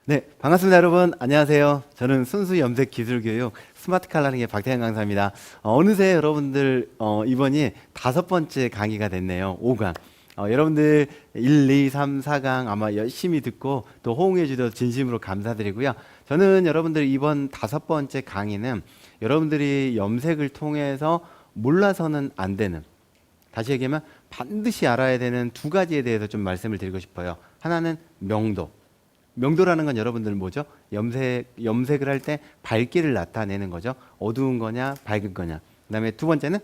네, 반갑습니다, 여러분. 안녕하세요. 저는 순수 염색 기술 교육 스마트 컬러링의 박태현 강사입니다. 어느새 여러분들 이번이 5번째 강의가 됐네요. 5강. 여러분들 1, 2, 3, 4강 아마 열심히 듣고 또 호응해 주셔서 진심으로 감사드리고요. 저는 여러분들 이번 5번째 강의는 여러분들이 염색을 통해서 몰라서는 안 되는, 다시 얘기하면 반드시 알아야 되는 2가지에 대해서 좀 말씀을 드리고 싶어요. 하나는 명도. 명도라는 건 여러분들 뭐죠? 염색을 할 때 밝기를 나타내는 거죠. 어두운 거냐, 밝은 거냐. 그다음에 2번째는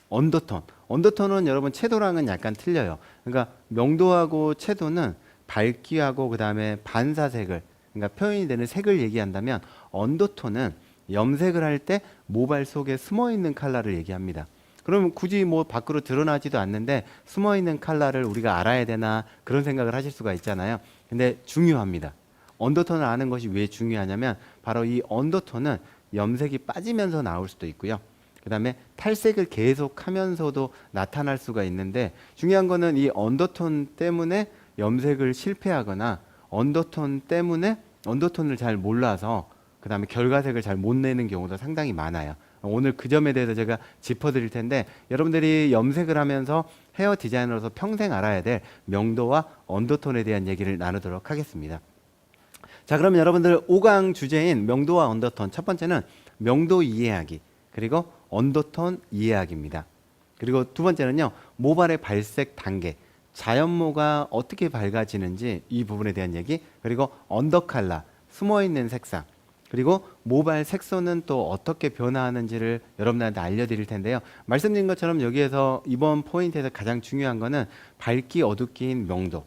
언더톤. 언더톤은 여러분 채도랑은 약간 틀려요. 그러니까 명도하고 채도는 밝기하고 그다음에 반사색을, 그러니까 표현이 되는 색을 얘기한다면, 언더톤은 염색을 할 때 모발 속에 숨어 있는 컬러를 얘기합니다. 그럼 굳이 뭐 밖으로 드러나지도 않는데 숨어 있는 컬러를 우리가 알아야 되나, 그런 생각을 하실 수가 있잖아요. 근데 중요합니다. 언더톤을 아는 것이 왜 중요하냐면, 바로 이 언더톤은 염색이 빠지면서 나올 수도 있고요. 그 다음에 탈색을 계속 하면서도 나타날 수가 있는데, 중요한 거는 이 언더톤 때문에 염색을 실패하거나 언더톤 때문에 언더톤을 잘 몰라서 그 다음에 결과색을 잘 못 내는 경우도 상당히 많아요. 오늘 그 점에 대해서 제가 짚어드릴 텐데, 여러분들이 염색을 하면서 헤어 디자이너로서 평생 알아야 될 명도와 언더톤에 대한 얘기를 나누도록 하겠습니다. 자, 그러면 여러분들 5강 주제인 명도와 언더톤, 첫 번째는 명도 이해하기, 그리고 언더톤 이해하기입니다. 그리고 2번째는요, 모발의 발색 단계, 자연모가 어떻게 밝아지는지 이 부분에 대한 얘기, 그리고 언더칼라, 숨어있는 색상, 그리고 모발 색소는 또 어떻게 변화하는지를 여러분들한테 알려드릴 텐데요. 말씀드린 것처럼 여기에서 이번 포인트에서 가장 중요한 거는 밝기 어둡기인 명도,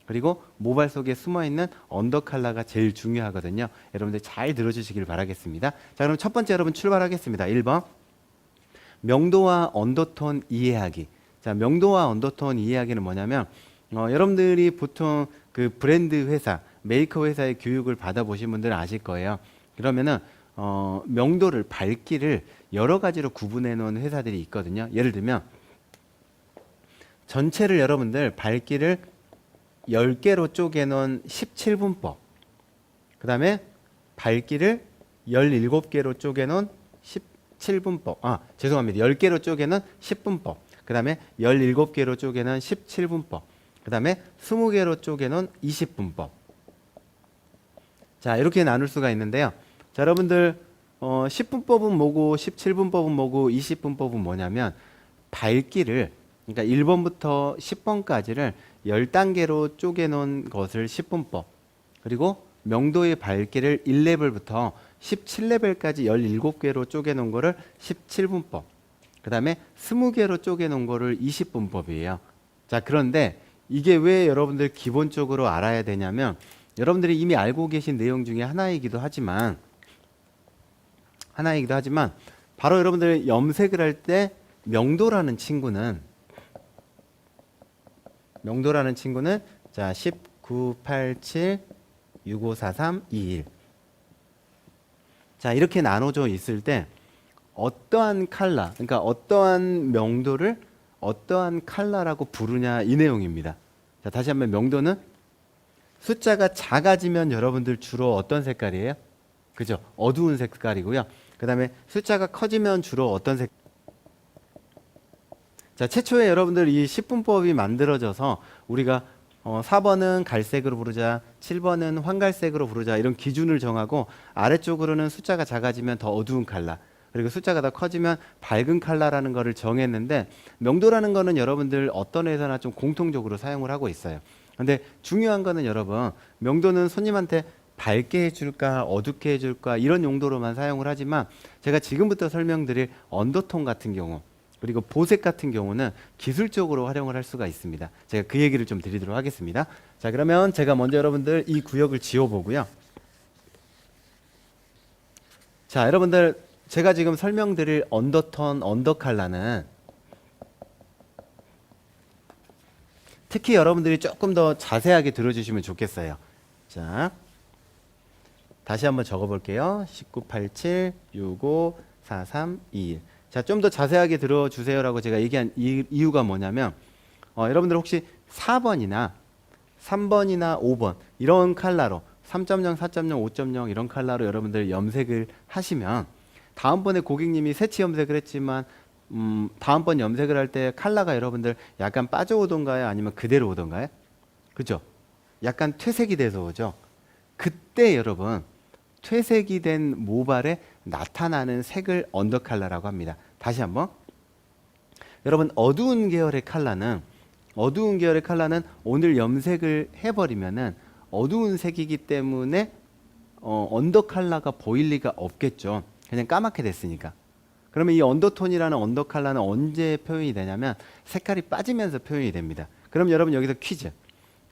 그리고 모발 속에 숨어있는 언더 컬러가 제일 중요하거든요. 여러분들 잘 들어주시길 바라겠습니다. 자, 그럼 첫 번째 여러분 출발하겠습니다. 1번 명도와 언더톤 이해하기. 자, 명도와 언더톤 이해하기는 뭐냐면, 여러분들이 보통 그 브랜드 회사, 메이크업 회사의 교육을 받아보신 분들은 아실 거예요. 그러면은 명도를, 밝기를 여러 가지로 구분해 놓은 회사들이 있거든요. 예를 들면 전체를 여러분들 밝기를 10개로 쪼개 놓은 17분법, 그 다음에 밝기를 17개로 쪼개 놓은 17분법, 죄송합니다. 10개로 쪼개 놓은 10분법, 그 다음에 17개로 쪼개 놓은 17분법, 그 다음에 20개로 쪼개 놓은 20분법. 자, 이렇게 나눌 수가 있는데요. 자, 여러분들 10분법은 뭐고 17분법은 뭐고 20분법은 뭐냐면, 밝기를, 그러니까 1번부터 10번까지를 10단계로 쪼개 놓은 것을 10분법, 그리고 명도의 밝기를 1레벨부터 17레벨까지 17개로 쪼개 놓은 거를 17분법, 그 다음에 20개로 쪼개 놓은 거를 20분법이에요. 자, 그런데 이게 왜 여러분들 기본적으로 알아야 되냐면, 여러분들이 이미 알고 계신 내용 중에 하나이기도 하지만 바로 여러분들 염색을 할 때 명도라는 친구는 자, 19, 87, 65, 43, 21. 자, 이렇게 나눠져 있을 때 어떠한 컬러, 그러니까 어떠한 명도를 어떠한 컬러라고 부르냐, 이 내용입니다. 자, 다시 한번, 명도는 숫자가 작아지면 여러분들 주로 어떤 색깔이에요? 그죠? 어두운 색깔이고요. 그 다음에 숫자가 커지면 주로 어떤 색? 자, 최초에 여러분들 이 10분법이 만들어져서 우리가 4번은 갈색으로 부르자, 7번은 황갈색으로 부르자, 이런 기준을 정하고, 아래쪽으로는 숫자가 작아지면 더 어두운 컬러, 그리고 숫자가 더 커지면 밝은 컬러라는 거를 정했는데, 명도라는 거는 여러분들 어떤 회사나 좀 공통적으로 사용을 하고 있어요. 근데 중요한 거는 여러분, 명도는 손님한테 밝게 해줄까 어둡게 해줄까 이런 용도로만 사용을 하지만, 제가 지금부터 설명드릴 언더톤 같은 경우, 그리고 보색 같은 경우는 기술적으로 활용을 할 수가 있습니다. 제가 그 얘기를 좀 드리도록 하겠습니다. 자, 그러면 제가 먼저 여러분들 이 구역을 지워보고요. 자, 여러분들 제가 지금 설명드릴 언더톤, 언더칼라는 특히 여러분들이 조금 더 자세하게 들어주시면 좋겠어요. 자, 다시 한번 적어볼게요. 19, 87, 65, 43, 21. 자, 좀 더 자세하게 들어주세요라고 제가 얘기한 이유가 뭐냐면, 여러분들 혹시 4번이나 3번이나 5번 이런 컬러로 3.0, 4.0, 5.0 이런 컬러로 여러분들 염색을 하시면 다음번에 고객님이 새치 염색을 했지만 다음번 염색을 할 때 컬러가 여러분들 약간 빠져오던가요? 아니면 그대로 오던가요? 그죠? 약간 퇴색이 돼서 오죠? 그때 여러분 퇴색이 된 모발에 나타나는 색을 언더 컬러라고 합니다. 다시 한번 여러분 어두운 계열의 컬러는 오늘 염색을 해버리면은 어두운 색이기 때문에 언더 컬러가 보일 리가 없겠죠. 그냥 까맣게 됐으니까. 그러면 이 언더톤이라는 언더 컬러는 언제 표현이 되냐면 색깔이 빠지면서 표현이 됩니다. 그럼 여러분 여기서 퀴즈.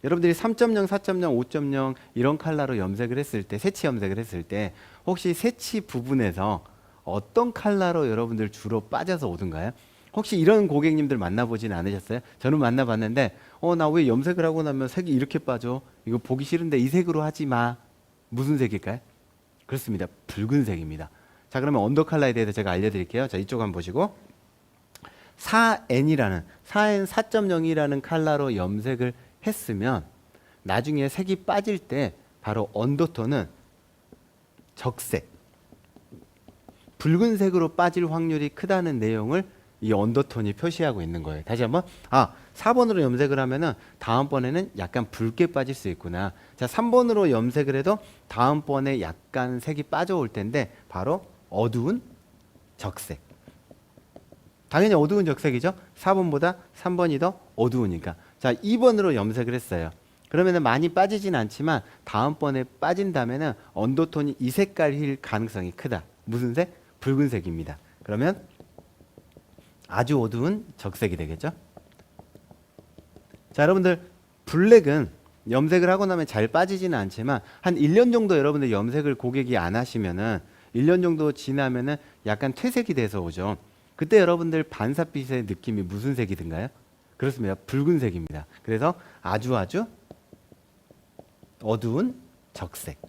여러분들이 3.0, 4.0, 5.0 이런 컬러로 염색을 했을 때, 새치 염색을 했을 때 혹시 새치 부분에서 어떤 컬러로 여러분들 주로 빠져서 오던가요? 혹시 이런 고객님들 만나보진 않으셨어요? 저는 만나봤는데 나 왜 염색을 하고 나면 색이 이렇게 빠져? 이거 보기 싫은데 이 색으로 하지 마. 무슨 색일까요? 그렇습니다. 붉은색입니다. 자, 그러면 언더 컬러에 대해서 제가 알려드릴게요. 자, 이쪽 한번 보시고 4N 4.0이라는 컬러로 염색을 했으면 나중에 색이 빠질 때 바로 언더톤은 적색, 붉은색으로 빠질 확률이 크다는 내용을 이 언더톤이 표시하고 있는 거예요. 다시 한번 4번으로 염색을 하면은 다음번에는 약간 붉게 빠질 수 있구나. 자, 3번으로 염색을 해도 다음번에 약간 색이 빠져올 텐데 바로 어두운 적색. 당연히 어두운 적색이죠. 4번보다 3번이 더 어두우니까. 자, 2번으로 염색을 했어요. 그러면은 많이 빠지진 않지만 다음번에 빠진다면은 언더톤이 이 색깔일 가능성이 크다. 무슨 색? 붉은색입니다. 그러면 아주 어두운 적색이 되겠죠. 자, 여러분들 블랙은 염색을 하고 나면 잘 빠지지는 않지만 한 1년 정도 여러분들 염색을 고객이 안 하시면은 1년 정도 지나면은 약간 퇴색이 돼서 오죠. 그때 여러분들 반사빛의 느낌이 무슨 색이든가요? 그렇습니다. 붉은색입니다. 그래서 아주 어두운 적색.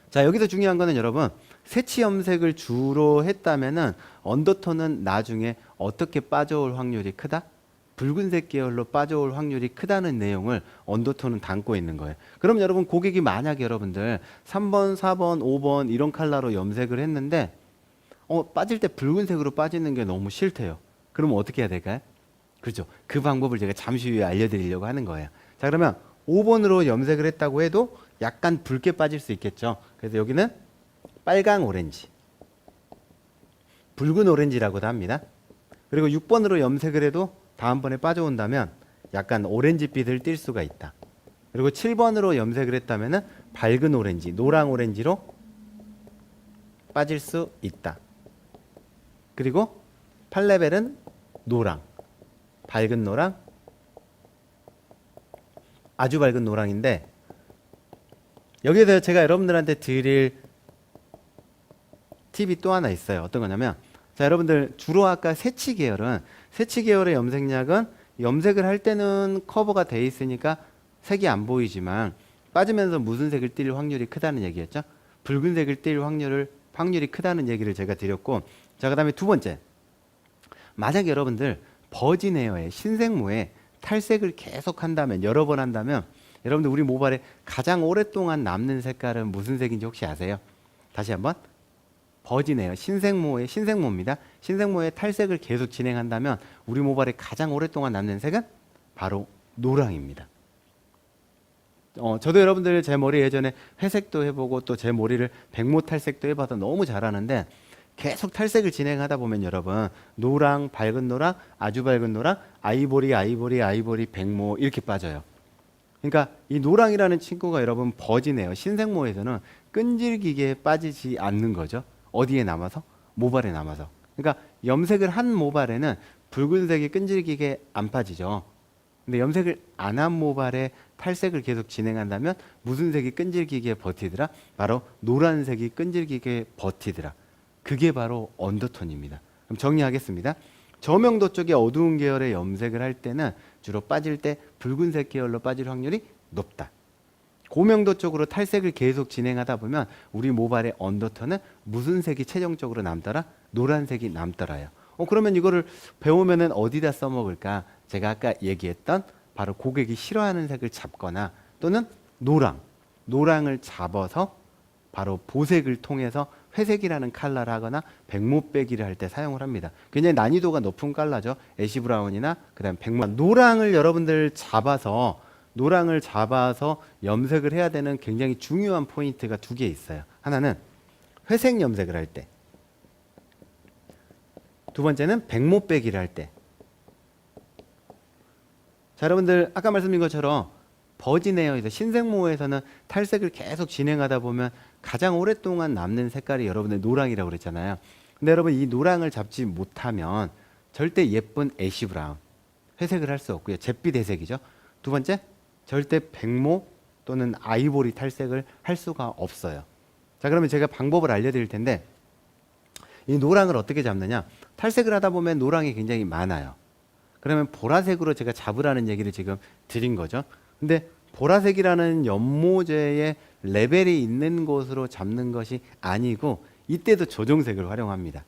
자, 여기서 중요한 거는 여러분 새치 염색을 주로 했다면은 언더톤은 나중에 어떻게 빠져올 확률이 크다? 붉은색 계열로 빠져올 확률이 크다는 내용을 언더톤은 담고 있는 거예요. 그럼 여러분 고객이 만약에 여러분들 3번, 4번, 5번 이런 컬러로 염색을 했는데 빠질 때 붉은색으로 빠지는 게 너무 싫대요. 그러면 어떻게 해야 될까요? 그렇죠. 그 방법을 제가 잠시 후에 알려드리려고 하는 거예요. 자, 그러면 5번으로 염색을 했다고 해도 약간 붉게 빠질 수 있겠죠. 그래서 여기는 빨강 오렌지, 붉은 오렌지라고도 합니다. 그리고 6번으로 염색을 해도 다음번에 빠져온다면 약간 오렌지빛을 띌 수가 있다. 그리고 7번으로 염색을 했다면 밝은 오렌지, 노랑 오렌지로 빠질 수 있다. 그리고 8레벨은 노랑, 밝은 노랑, 아주 밝은 노랑인데 여기에서 제가 여러분들한테 드릴 팁이 또 하나 있어요. 어떤 거냐면 자, 여러분들 주로 아까 새치 계열의 염색약은 염색을 할 때는 커버가 돼 있으니까 색이 안 보이지만 빠지면서 무슨 색을 띌 확률이 크다는 얘기였죠. 붉은색을 띌 확률이 크다는 얘기를 제가 드렸고, 자, 그다음에 두 번째, 만약 여러분들 버진 헤어에 신생모에 탈색을 계속 한다면 여러 번 한다면 여러분들 우리 모발에 가장 오랫동안 남는 색깔은 무슨 색인지 혹시 아세요? 다시 한번 버진 헤어, 신생모입니다. 신생모에 탈색을 계속 진행한다면 우리 모발에 가장 오랫동안 남는 색은 바로 노랑입니다. 저도 여러분들 제 머리 예전에 회색도 해보고 또 제 머리를 백모 탈색도 해봐서 너무 잘하는데 계속 탈색을 진행하다 보면 여러분 노랑, 밝은 노랑, 아주 밝은 노랑, 아이보리, 백모 이렇게 빠져요. 그러니까 이 노랑이라는 친구가 여러분 버진해요. 신생모에서는 끈질기게 빠지지 않는 거죠. 어디에 남아서? 모발에 남아서. 그러니까 염색을 한 모발에는 붉은색이 끈질기게 안 빠지죠. 근데 염색을 안 한 모발에 탈색을 계속 진행한다면 무슨 색이 끈질기게 버티더라? 바로 노란색이 끈질기게 버티더라. 그게 바로 언더톤입니다. 그럼 정리하겠습니다. 저명도 쪽에 어두운 계열의 염색을 할 때는 주로 빠질 때 붉은색 계열로 빠질 확률이 높다. 고명도 쪽으로 탈색을 계속 진행하다 보면 우리 모발의 언더톤은 무슨 색이 최종적으로 남더라? 노란색이 남더라요. 그러면 이거를 배우면은 어디다 써먹을까? 제가 아까 얘기했던 바로 고객이 싫어하는 색을 잡거나 또는 노랑, 노랑을 잡아서 바로 보색을 통해서 회색이라는 컬러를 하거나 백모 빼기를 할 때 사용을 합니다. 굉장히 난이도가 높은 컬러죠. 애쉬 브라운이나 그다음 백모. 노랑을 여러분들 잡아서 염색을 해야 되는 굉장히 중요한 포인트가 두 개 있어요. 하나는 회색 염색을 할 때, 두 번째는 백모 빼기를 할 때. 자, 여러분들 아까 말씀드린 것처럼 버진 에어에서 신생모에서는 탈색을 계속 진행하다 보면 가장 오랫동안 남는 색깔이 여러분들 노랑이라고 그랬잖아요. 근데 여러분 이 노랑을 잡지 못하면 절대 예쁜 애쉬 브라운, 회색을 할 수 없고요. 잿빛 회색이죠. 두 번째, 절대 백모 또는 아이보리 탈색을 할 수가 없어요. 자, 그러면 제가 방법을 알려드릴 텐데 이 노랑을 어떻게 잡느냐. 탈색을 하다 보면 노랑이 굉장히 많아요. 그러면 보라색으로 제가 잡으라는 얘기를 지금 드린 거죠. 근데 보라색이라는 연모제의 레벨이 있는 곳으로 잡는 것이 아니고 이때도 조정색을 활용합니다.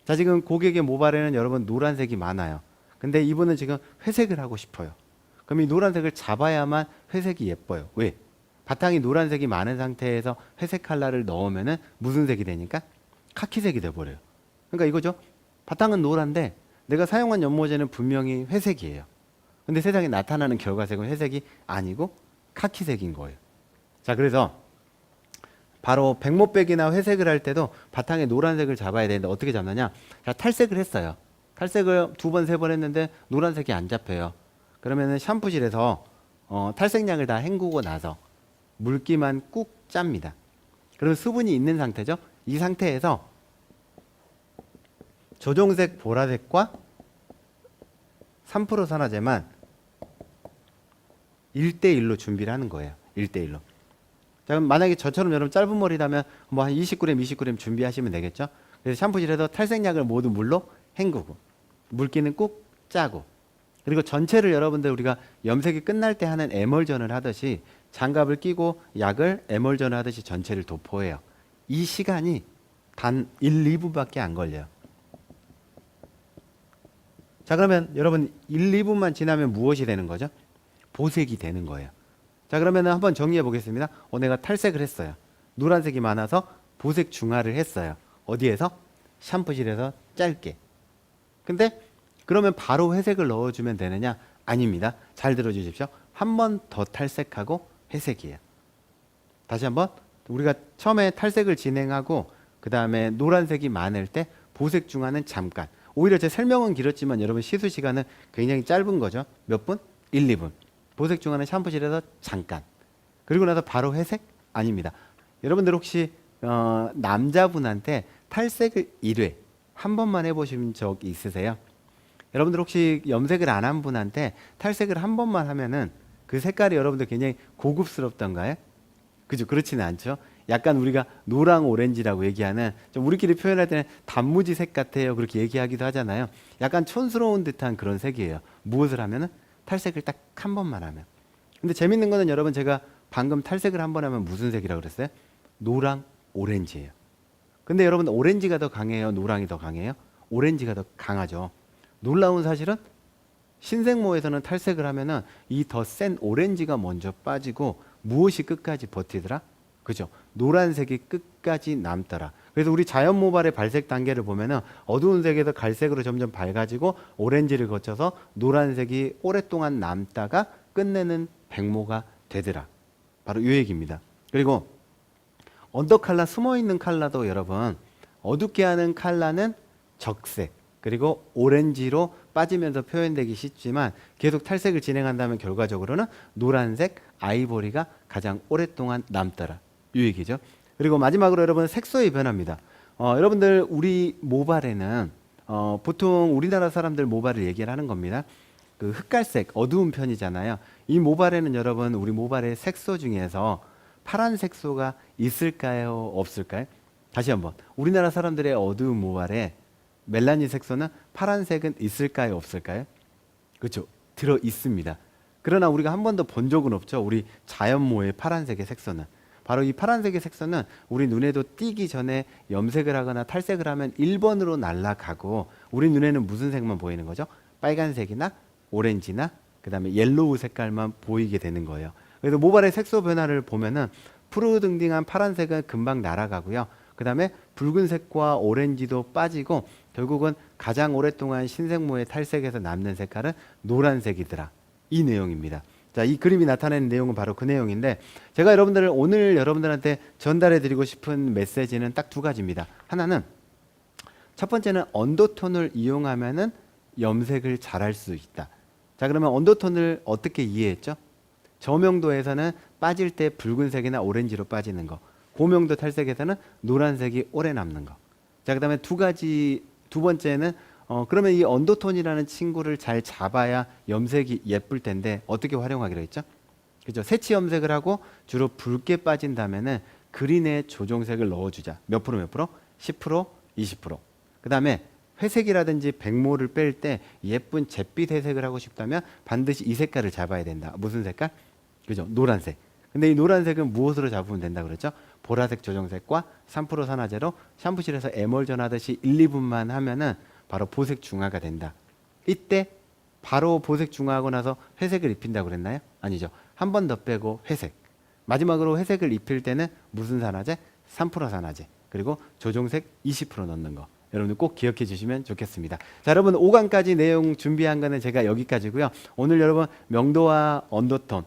자, 지금 고객의 모발에는 여러분 노란색이 많아요. 근데 이분은 지금 회색을 하고 싶어요. 그럼 이 노란색을 잡아야만 회색이 예뻐요. 왜? 바탕이 노란색이 많은 상태에서 회색 컬러를 넣으면은 무슨 색이 되니까? 카키색이 돼버려요. 그러니까 이거죠. 바탕은 노란데 내가 사용한 연모제는 분명히 회색이에요. 근데 세상에 나타나는 결과색은 회색이 아니고 카키색인 거예요. 자, 그래서 바로 백모백이나 회색을 할 때도 바탕에 노란색을 잡아야 되는데 어떻게 잡느냐. 자, 탈색을 했어요. 탈색을 2번, 3번 했는데 노란색이 안 잡혀요. 그러면은 샴푸실에서 탈색약을 다 헹구고 나서 물기만 꾹 짭니다. 그러면 수분이 있는 상태죠. 이 상태에서 조정색 보라색과 3% 산화제만 1대1로 준비를 하는 거예요. 1대1로. 자, 그럼 만약에 저처럼 여러분 짧은 머리라면 뭐 한 20g, 20g 준비하시면 되겠죠. 그래서 샴푸실에서 탈색약을 모두 물로 헹구고 물기는 꾹 짜고 그리고 전체를 여러분들 우리가 염색이 끝날 때 하는 에멀전을 하듯이 장갑을 끼고 약을 에멀전을 하듯이 전체를 도포해요. 이 시간이 단 1, 2분밖에 안 걸려요. 자, 그러면 여러분 1, 2분만 지나면 무엇이 되는 거죠? 보색이 되는 거예요. 자, 그러면 한번 정리해 보겠습니다. 내가 탈색을 했어요. 노란색이 많아서 보색 중화를 했어요. 어디에서? 샴푸실에서 짧게. 근데 그러면 바로 회색을 넣어주면 되느냐? 아닙니다. 잘 들어주십시오. 한 번 더 탈색하고 회색이에요. 다시 한번 우리가 처음에 탈색을 진행하고 그 다음에 노란색이 많을 때 보색 중화는 잠깐. 오히려 제 설명은 길었지만 여러분 시술 시간은 굉장히 짧은 거죠. 몇 분? 1, 2분. 보색 중화는 샴푸실에서 잠깐. 그리고 나서 바로 회색? 아닙니다. 여러분들 혹시 남자분한테 탈색을 1회 한 번만 해보신 적 있으세요? 여러분들 혹시 염색을 안 한 분한테 탈색을 한 번만 하면은 그 색깔이 여러분들 굉장히 고급스럽던가요? 그죠? 그렇지는 않죠. 약간 우리가 노랑 오렌지라고 얘기하는 좀 우리끼리 표현할 때는 단무지 색 같아요. 그렇게 얘기하기도 하잖아요. 약간 촌스러운 듯한 그런 색이에요. 무엇을 하면은 탈색을 딱 한 번만 하면. 근데 재밌는 거는 여러분 제가 방금 탈색을 한 번 하면 무슨 색이라고 그랬어요? 노랑 오렌지예요. 근데 여러분 오렌지가 더 강해요? 노랑이 더 강해요? 오렌지가 더 강하죠. 놀라운 사실은 신생모에서는 탈색을 하면은 이 더 센 오렌지가 먼저 빠지고 무엇이 끝까지 버티더라? 그죠? 노란색이 끝까지 남더라. 그래서 우리 자연 모발의 발색 단계를 보면은 어두운 색에서 갈색으로 점점 밝아지고 오렌지를 거쳐서 노란색이 오랫동안 남다가 끝내는 백모가 되더라. 바로 이 얘기입니다. 그리고 언더 컬러, 숨어 있는 컬러도 여러분 어둡게 하는 컬러는 적색 그리고 오렌지로 빠지면서 표현되기 쉽지만 계속 탈색을 진행한다면 결과적으로는 노란색, 아이보리가 가장 오랫동안 남더라. 이 얘기죠. 그리고 마지막으로 여러분 색소의 변화입니다. 여러분들 우리 모발에는 보통 우리나라 사람들 모발을 얘기를 하는 겁니다. 그 흑갈색 어두운 편이잖아요. 이 모발에는 여러분 우리 모발의 색소 중에서 파란 색소가 있을까요? 없을까요? 다시 한번 우리나라 사람들의 어두운 모발에 멜라닌 색소는 파란색은 있을까요? 없을까요? 그렇죠. 들어 있습니다. 그러나 우리가 한 번도 본 적은 없죠. 우리 자연모의 파란색의 색소는. 바로 이 파란색의 색소는 우리 눈에도 띄기 전에 염색을 하거나 탈색을 하면 1번으로 날아가고 우리 눈에는 무슨 색만 보이는 거죠? 빨간색이나 오렌지나 그 다음에 옐로우 색깔만 보이게 되는 거예요. 그래서 모발의 색소 변화를 보면은 푸르등등한 파란색은 금방 날아가고요. 그 다음에 붉은색과 오렌지도 빠지고 결국은 가장 오랫동안 신생모의 탈색에서 남는 색깔은 노란색이더라. 이 내용입니다. 자, 이 그림이 나타내는 내용은 바로 그 내용인데 제가 오늘 여러분들한테 전달해 드리고 싶은 메시지는 딱 두 가지입니다. 하나는 첫 번째는 언더톤을 이용하면은 염색을 잘할 수 있다. 자, 그러면 언더톤을 어떻게 이해했죠? 저명도에서는 빠질 때 붉은색이나 오렌지로 빠지는 거, 고명도 탈색에서는 노란색이 오래 남는 거. 자, 그다음에 두 번째는 그러면 이 언더톤이라는 친구를 잘 잡아야 염색이 예쁠 텐데 어떻게 활용하기로 했죠? 그죠? 색치 염색을 하고 주로 붉게 빠진다면은 그린에 조정색을 넣어주자. 몇 프로 몇 프로? 10%, 20%. 그다음에 회색이라든지 백모를 뺄 때 예쁜 잿빛 회색을 하고 싶다면 반드시 이 색깔을 잡아야 된다. 무슨 색깔? 그죠? 노란색. 근데 이 노란색은 무엇으로 잡으면 된다 그랬죠? 보라색 조정색과 3% 산화제로 샴푸실에서 에멀전 하듯이 1, 2분만 하면은 바로 보색 중화가 된다. 이때 바로 보색 중화하고 나서 회색을 입힌다고 그랬나요? 아니죠. 한 번 더 빼고 회색. 마지막으로 회색을 입힐 때는 무슨 산화제? 3% 산화제. 그리고 조정색 20% 넣는 거. 여러분들 꼭 기억해 주시면 좋겠습니다. 자, 여러분 5강까지 내용 준비한 거는 제가 여기까지고요. 오늘 여러분 명도와 언더톤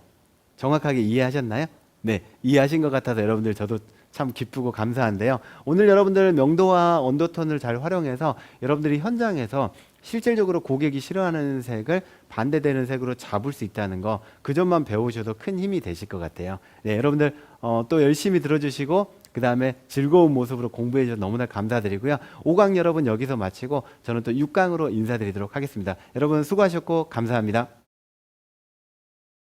정확하게 이해하셨나요? 네, 이해하신 것 같아서 여러분들 저도 참 기쁘고 감사한데요. 오늘 여러분들 명도와 언더톤을 잘 활용해서 여러분들이 현장에서 실질적으로 고객이 싫어하는 색을 반대되는 색으로 잡을 수 있다는 거, 그 점만 배우셔도 큰 힘이 되실 것 같아요. 네, 여러분들 또 열심히 들어주시고 그 다음에 즐거운 모습으로 공부해 주셔서 너무나 감사드리고요. 5강 여러분 여기서 마치고 저는 또 6강으로 인사드리도록 하겠습니다. 여러분 수고하셨고 감사합니다.